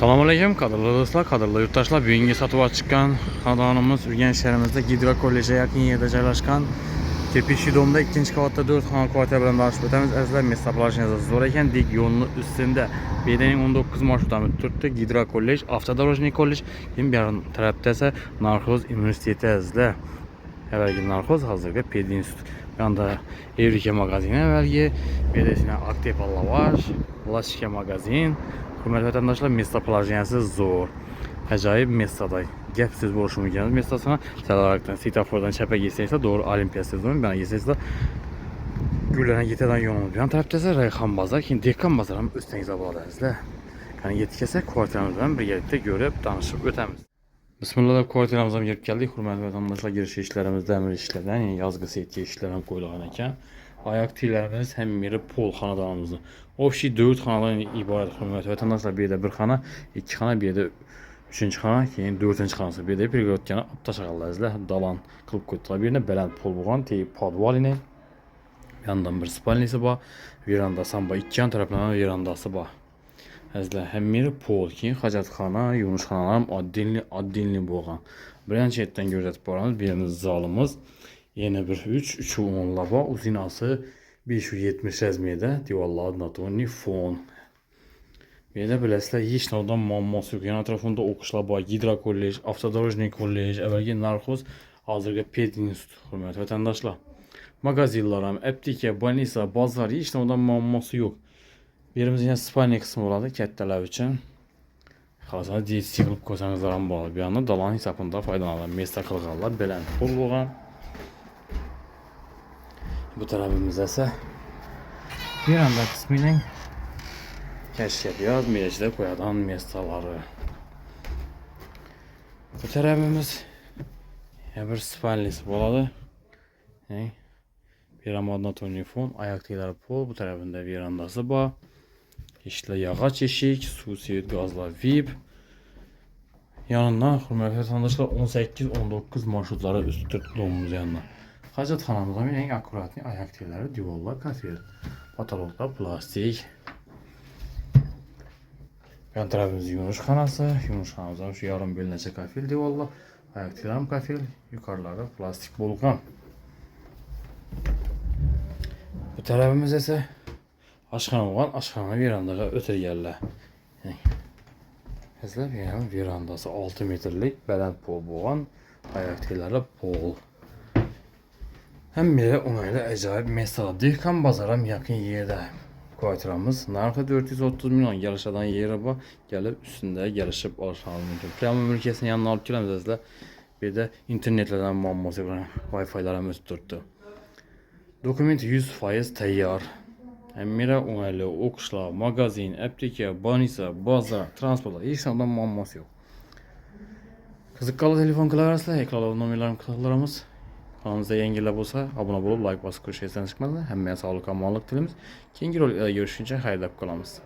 Selamünaleyküm kadırlı dostlar, kadırlı yurttaşlar. Bugünkü satıva çıkan xonadonimiz Urganch shahrimizda Gidro kollejiga yaqin yerda joylashgan. Kirpichli domda 2-qavatda 4 xona kvartira bilan tanishib o'tamiz. Azizlar, mesopolojiyasi zo'r ekan, dik yo'lning ustida. Bedaning 19 marshrutdan o'tib turibdi. Gidro kollej, avtodorожный kollej. Keyin bu tarafda esa Narxoz universiteti azizlar. Evvelgi Narxoz, hozirgi pedinstitut. Bu yanda Evrika magazini evvelgi, bedasina Aktep Lavash, Lashka magazin. Hürmetli vatandaşlar, Mesta plajiyası zor. Acayip Mesta'day. Gap siz borçlumu geliniz Mesta'sına. Sel olaraktan Sitafor'dan çepe geçseyse doğru Olimpiya sezonu. Ben geçseyse Güllerine giteden yolumuz. Bir an tarafta ise Reyhan Bazar. Şimdi Dekkan Bazar'ın üstüne izabaladılar. Yani yetkese kuartiramızdan bir yerlikte görüp danışıp ötemiz. Bismillah, kuartiramızdan gelip geldik. Hürmetli vatandaşlar, giriş işlerimizde emir işlerden, yani yazgısı etki işlerden koyulağın eken. Ayak tirlərimiz həm biri pol xanadanımızdır. Ofşi 4 xanadan ibarət hörmətli vətəndaşlar. Bir də bir xana, 2 xana, bir də 3-cü xana, yəni 4-cü xanası. Bir də bir qotqana aptaşaqallarızlar. Dalan qılıb qoydular. Birinə belənd pol buğan, teyib padvalini. Yandan bir spalnisi var. Verandası var. 2 yan tərəflərdən verandası var. Əzlər, həm biri pol ki, xacatxana, yumuşxanalarım addinli buğan. Birinci etdən gördük buranız. Birimiz zalımız. Yeni bir 3 lava uzinası 570 rezmiyede divarlar natoni fon. Bir de bilesler hiç oradan mamması yok. Yan etrafında okuşlar var. Gidro kollej, avtodorожный kollej, evvelki Narxoz, hazırda pedinstitut. Hürmetli vatandaşlar. Magazinlerim, apteka, banisa, bazar hiç oradan mamması yok. Birimiz yine spalni kısmı oladı kətdələr üçün. Xazana DST qılıb qoysanızlarım bağlı. Bir anda dalan hesabında faydalanırlar. Mesta qılğallar, belən pulluğa. Bu tarafımızda ise bir anda kısmının keşke biraz mecde koyadan mestaları. Bu tarafımız bir spalnisi boladı. Bir amadna tonifon, ayaktiler pol. Bu tarafında bir andası var. İşte yağaç eşik, su sivit gazla VIP. Yanından hürmetli vatandaşlar 18-19 marşrutları üst tuttuğumuz yanına. Xacatxanamızda bir en akuratlı ayak telləri, divarlar kafir, patologlar plastik. Yan tarafımız yumuşxanası, yumuşxanamızda şu yarım bölünəcək kafil divarlar, ayak tellərim kafil, yukarıları plastik bolğan. Bu tarafımız ise aşxana olan, aşxana verandaga ötür yerlər. Həzlər verandası 6 metrlik belənd pol boğan, ayak telləri pol. Hem biri onayla acayip mesela Dekkan Bazar'a yakın yerde kvartiramız. Narxı 430 milyon yarışadan yere bak. Gelip üstünde yarışıp alışanlar mümkün. Priyama mülkiyesinin yanına alıp gelmezler. Bir de internetlerden mamması Wi-Fi'lara müstürttü. Dokument 100% teyyar. Hem biri onayla okuşlar, magazin, apteka, banisa, bazar, transportlar. Hiç ondan mamması yok. Kızıkkalı telefon kılarsa ekranda numaralarım kılarımız. Kanalımıza yeniler olsa abone olup like basıp köşesinden çıkmalı. Hem sağlık, amanlık dilimiz. Kengi görüşünce hayırlı kalamız.